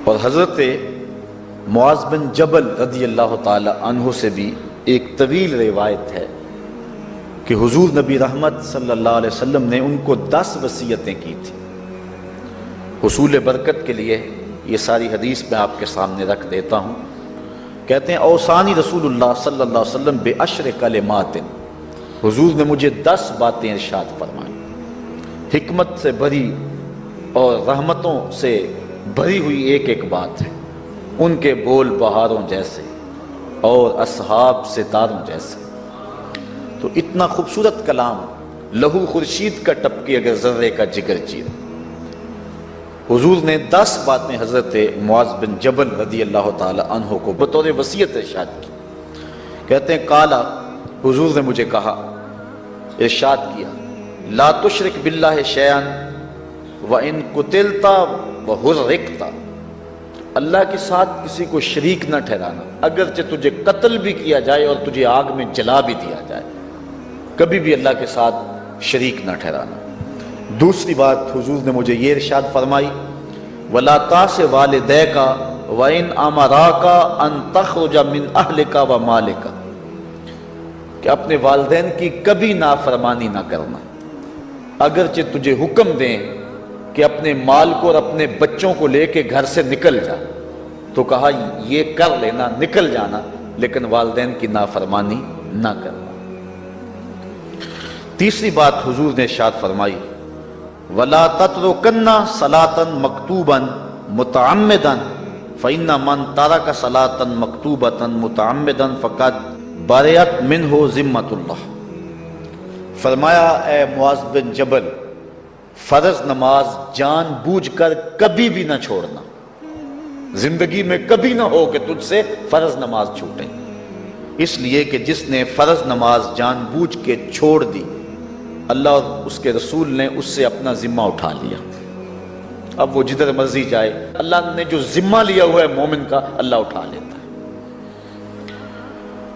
اور حضرت معاذ بن جبل رضی اللہ تعالی عنہ سے بھی ایک طویل روایت ہے کہ حضور نبی رحمت صلی اللہ علیہ وسلم نے ان کو 10 وصیتیں کی تھی حصول برکت کے لیے۔ یہ ساری حدیث میں آپ کے سامنے رکھ دیتا ہوں۔ کہتے ہیں اوصانی رسول اللہ صلی اللہ علیہ وسلم بعشر کلمات، حضور نے مجھے 10 باتیں ارشاد فرمائیں، حکمت سے بھری اور رحمتوں سے بھری ہوئی ایک ایک بات ہے، ان کے بول بہاروں جیسے اور اصحاب ستاروں جیسے۔ تو اتنا خوبصورت کلام، لہو خورشید کا ٹپکی اگر ذرے کا جگر چیر۔ حضور نے 10 باتیں حضرت معاذ بن جبل رضی اللہ تعالی عنہ کو بطور وصیت ارشاد کی۔ کہتے ہیں قالا، حضور نے مجھے کہا، ارشاد کیا، لا تشرک باللہ شیئا وان قتلت وحرقت، اللہ کے ساتھ کسی کو شریک نہ ٹھہرانا، اگرچہ تجھے قتل بھی کیا جائے اور تجھے آگ میں جلا بھی دیا جائے، کبھی بھی اللہ کے ساتھ شریک نہ ٹھہرانا۔ دوسری بات حضور نے مجھے یہ ارشاد فرمائی، وَلَا تَعْصِ وَالِدَيْكَ وَإِنْ أَمَرَاكَ أَن تَخْرُجَ مِنْ أَهْلِكَ وَمَالِكَ، کہ اپنے والدین کی کبھی نافرمانی نہ کرنا، اگرچہ تجھے حکم دیں کہ اپنے مال کو اور اپنے بچوں کو لے کے گھر سے نکل جا، تو کہا یہ کر لینا، نکل جانا، لیکن والدین کی نافرمانی نہ کرنا۔ تیسری بات حضور نے ارشاد فرمائی، وَلَا تَتْرُكَنَّ صَلَاةً مَكْتُوبًا مُتَعَمِّدًا فَإِنَّ مَنْ تَرَكَ صَلَاةً مَكْتُوبَةً مُتَعَمِّدًا فَقَدْ بَرِئَتْ مِنْهُ ذِمَّةُ اللَّهِ۔ فرمایا اے معاذ بن جبل، فرض نماز جان بوجھ کر کبھی بھی نہ چھوڑنا، زندگی میں کبھی نہ ہو کہ تجھ سے فرض نماز چھوٹے، اس لیے کہ جس نے فرض نماز جان بوجھ کے چھوڑ دی، اللہ اور اس کے رسول نے اس سے اپنا ذمہ اٹھا لیا، اب وہ جدھر مرضی جائے، اللہ نے جو ذمہ لیا ہوا ہے مومن کا، اللہ اٹھا لیتا ہے۔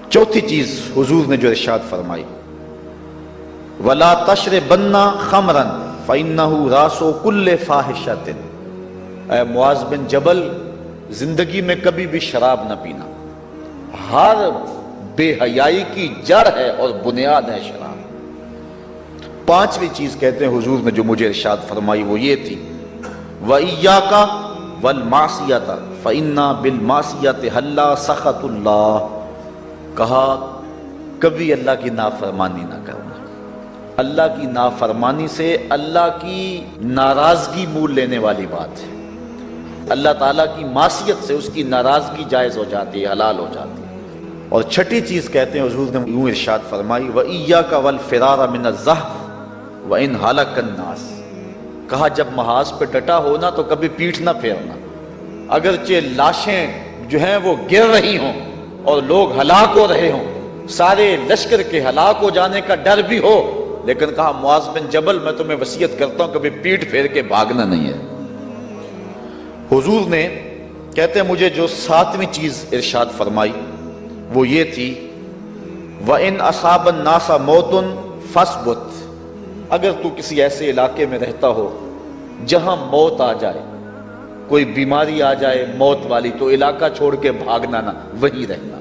چوتھی چیز حضور نے جو ارشاد فرمائی، وَلَا تَشْرِبَنَّ خَمْرًا فَإِنَّهُ رَأْسُ كُلِّ فَاحِشَةٍ، اے معاذ بن جبل، زندگی میں کبھی بھی شراب نہ پینا، ہر بے حیائی کی جڑ ہے اور بنیاد ہے شراب۔ پانچویں چیز کہتے ہیں حضور نے جو مجھے ارشاد فرمائی وہ یہ تھی، وَإِيَّاكَ وَالْمَعْصِيَةَ فَإِنَّ بِالْمَعْصِيَةِ حَلَّ سَخَطُ اللَّهِ، کہا کبھی اللہ کی نافرمانی نہ کرنا، اللہ کی نافرمانی سے اللہ کی ناراضگی مول لینے والی بات ہے، اللہ تعالیٰ کی معصیت سے اس کی ناراضگی جائز ہو جاتی ہے، حلال ہو جاتی ہے۔ اور چھٹی چیز کہتے ہیں حضور نے یوں ارشاد فرمائی، وَإِيَّاكَ وَالْفِرَارَ مِنَ الزَّحْفِ وَإِنْ هَلَكَ النَّاسِ، کہا جب محاذ پہ ڈٹا ہونا تو کبھی پیٹھ نہ پھیرنا، اگرچہ لاشیں جو ہیں وہ گر رہی ہوں اور لوگ ہلاک ہو رہے ہوں، سارے لشکر کے ہلاک ہو جانے کا ڈر بھی ہو، لیکن کہا معاذ بن جبل میں تمہیں وصیت کرتا ہوں کبھی پیٹھ پھیر کے بھاگنا نہیں ہے۔ حضور نے کہتے ہیں مجھے جو 7ویں چیز ارشاد فرمائی وہ یہ تھی، وَإِنْ أَصَابَ النَّاسَ مَوْتٌ فَاصْبُتْ، اگر تو کسی ایسے علاقے میں رہتا ہو جہاں موت آ جائے، کوئی بیماری آ جائے موت والی، تو علاقہ چھوڑ کے بھاگنا نہ، وہیں رہنا،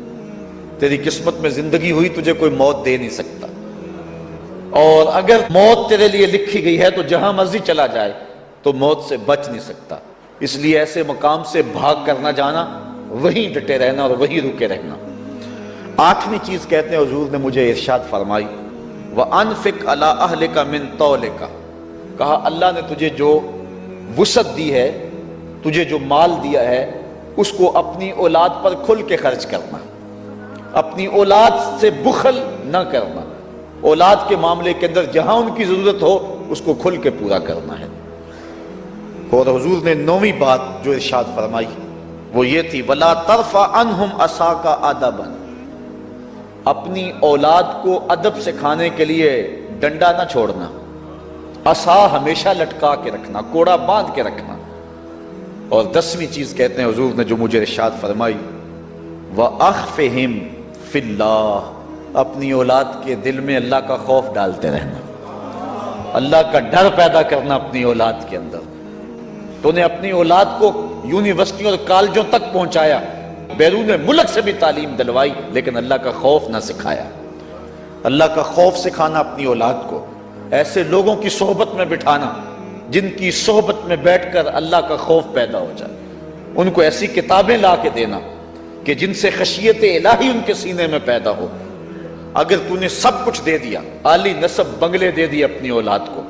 تیری قسمت میں زندگی ہوئی، تجھے کوئی موت دے نہیں سکتا، اور اگر موت تیرے لیے لکھی گئی ہے تو جہاں مرضی چلا جائے تو موت سے بچ نہیں سکتا، اس لیے ایسے مقام سے بھاگ کر نہ جانا، وہیں ڈٹے رہنا اور وہیں رکے رہنا۔ 8ویں چیز کہتے ہیں حضور نے مجھے ارشاد فرمائی، وَأَنفِقْ عَلَىٰ أَهْلِكَ مِن طَوْلِكَ، کہا اللہ نے تجھے جو وسعت دی ہے، تجھے جو مال دیا ہے، اس کو اپنی اولاد پر کھل کے خرچ کرنا، اپنی اولاد سے بخل نہ کرنا، اولاد کے معاملے کے اندر جہاں ان کی ضرورت ہو اس کو کھل کے پورا کرنا ہے۔ اور حضور نے 9ویں بات جو ارشاد فرمائی وہ یہ تھی، وَلَا تَرْفَعْ عَنْهُمْ عَصَاكَ أَدَبًا، اپنی اولاد کو ادب سکھانے کے لیے ڈنڈا نہ چھوڑنا، عصا ہمیشہ لٹکا کے رکھنا، کوڑا باندھ کے رکھنا۔ اور 10ویں چیز کہتے ہیں حضور نے جو مجھے ارشاد فرمائی، وَأَخْفِهِمْ فِي اللَّهِ، اپنی اولاد کے دل میں اللہ کا خوف ڈالتے رہنا، اللہ کا ڈر پیدا کرنا اپنی اولاد کے اندر۔ تو نے اپنی اولاد کو یونیورسٹیوں اور کالجوں تک پہنچایا، بیرون ملک سے بھی تعلیم دلوائی، لیکن اللہ کا خوف نہ سکھایا۔ اللہ کا خوف سکھانا اپنی اولاد کو، ایسے لوگوں کی صحبت میں بٹھانا جن کی صحبت میں بیٹھ کر اللہ کا خوف پیدا ہو جائے، ان کو ایسی کتابیں لا کے دینا کہ جن سے خشیت الہی ان کے سینے میں پیدا ہو۔ اگر تو نے سب کچھ دے دیا، عالی نسب بنگلے دے دی اپنی اولاد کو،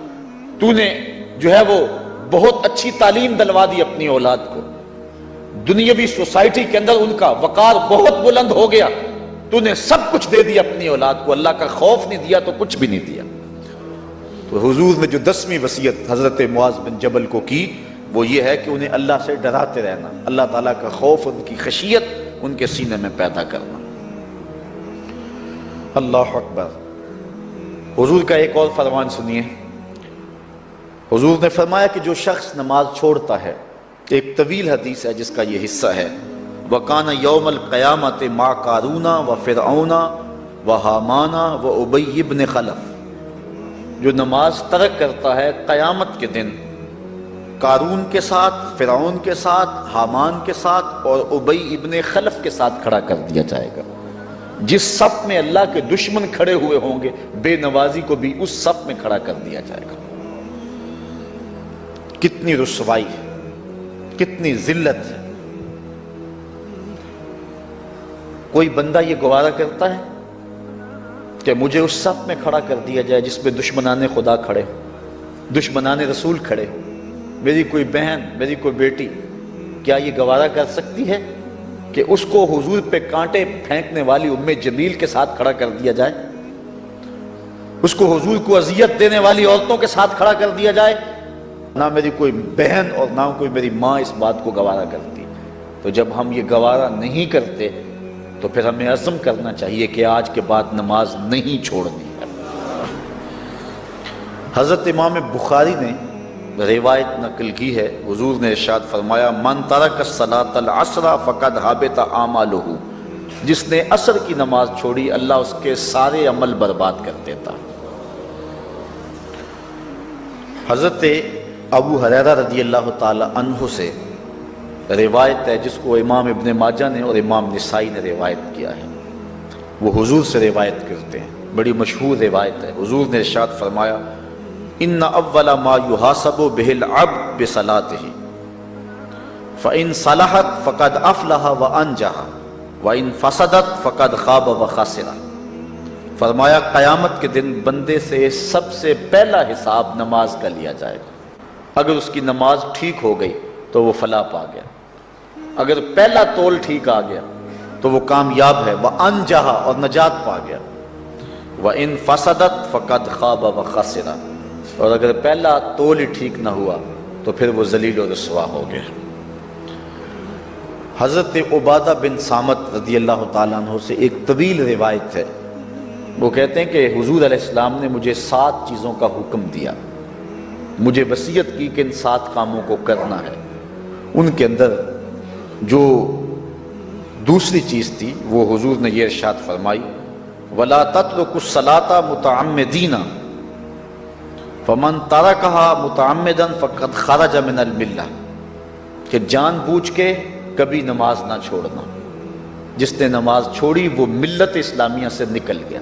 تو نے جو ہے وہ بہت اچھی تعلیم دلوا دی اپنی اولاد کو، دنیاوی سوسائٹی کے اندر ان کا وقار بہت بلند ہو گیا، تو نے سب کچھ دے دیا اپنی اولاد کو، اللہ کا خوف نہیں دیا تو کچھ بھی نہیں دیا۔ تو حضور نے جو 10ویں وصیت حضرت معاذ بن جبل کو کی وہ یہ ہے کہ انہیں اللہ سے ڈراتے رہنا، اللہ تعالیٰ کا خوف، ان کی خشیت ان کے سینے میں پیدا کرنا۔ اللہ اکبر۔ حضور کا ایک اور فرمان سنیے۔ حضور نے فرمایا کہ جو شخص نماز چھوڑتا ہے، ایک طویل حدیث ہے جس کا یہ حصہ ہے، وَقَانَ يَوْمَ الْقِيَامَةِ مَعَ قَارُونَ وَفِرْعَوْنَ وَحَامَانَ وَأُبَيِّ بْنِ خَلَف، جو نماز ترک کرتا ہے قیامت کے دن قارون کے ساتھ، فرعون کے ساتھ، حامان کے ساتھ اور ابی ابن خلف کے ساتھ کھڑا کر دیا جائے گا۔ جس صف میں اللہ کے دشمن کھڑے ہوئے ہوں گے، بے نوازی کو بھی اس صف میں کھڑا کر دیا جائے گا۔ کتنی رسوائی ہے، کتنی ذلت ہے۔ کوئی بندہ یہ گوارا کرتا ہے کہ مجھے اس صف میں کھڑا کر دیا جائے جس میں دشمنان خدا کھڑے ہو، دشمنان رسول کھڑے ہو، میری کوئی بہن، میری کوئی بیٹی کیا یہ گوارا کر سکتی ہے کہ اس کو حضور پہ کانٹے پھینکنے والی ام جمیل کے ساتھ کھڑا کر دیا جائے، اس کو حضور کو اذیت دینے والی عورتوں کے ساتھ کھڑا کر دیا جائے؟ نہ میری کوئی بہن اور نہ کوئی میری ماں اس بات کو گوارا کرتی۔ تو جب ہم یہ گوارا نہیں کرتے تو پھر ہمیں عزم کرنا چاہیے کہ آج کے بعد نماز نہیں چھوڑنی ہے۔ حضرت امام بخاری نے روایت نقل کی ہے، حضور نے ارشاد فرمایا من ترک الصلاۃ العصر فقد حبط اعمالہ، جس نے عصر کی نماز چھوڑی اللہ اس کے سارے عمل برباد کر دیتا۔ حضرت ابو ہریرہ رضی اللہ تعالی عنہ سے روایت ہے جس کو امام ابن ماجہ نے اور امام نسائی نے روایت کیا ہے، وہ حضور سے روایت کرتے ہیں، بڑی مشہور روایت ہے۔ حضور نے ارشاد فرمایا ان اول ما یحاسب به العبد بصلاته فان صلحت فقد افلح وانجح وان فسدت فقد خاب وخسر۔ فرمایا قیامت کے دن بندے سے سب سے پہلا حساب نماز کا لیا جائے گا۔ اگر اس کی نماز ٹھیک ہو گئی تو وہ فلاح پا گیا، اگر پہلا تول ٹھیک آ گیا تو وہ کامیاب ہے، وانجح اور نجات پا گیا، وان فسدت فقد خاب وخسر، اور اگر پہلا تول ہی ٹھیک نہ ہوا تو پھر وہ ذلیل و رسوا ہو گیا۔ حضرت عبادہ بن صامت رضی اللہ تعالیٰ عنہ سے ایک طویل روایت ہے، وہ کہتے ہیں کہ حضور علیہ السلام نے مجھے 7 چیزوں کا حکم دیا، مجھے وصیت کی کہ ان 7 کاموں کو کرنا ہے۔ ان کے اندر جو دوسری چیز تھی وہ حضور نے یہ ارشاد فرمائی وَلَا تَتْرُكُ الصَّلَاةَ مُتَعَمِّدِينَ فَمَنْ تَرَكَهَا مُتَعَمِّدًا فَقَدْ خَرَجَ مِنَ الْمِلَّةِ، کہ جان بوجھ کے کبھی نماز نہ چھوڑنا، جس نے نماز چھوڑی وہ ملت اسلامیہ سے نکل گیا۔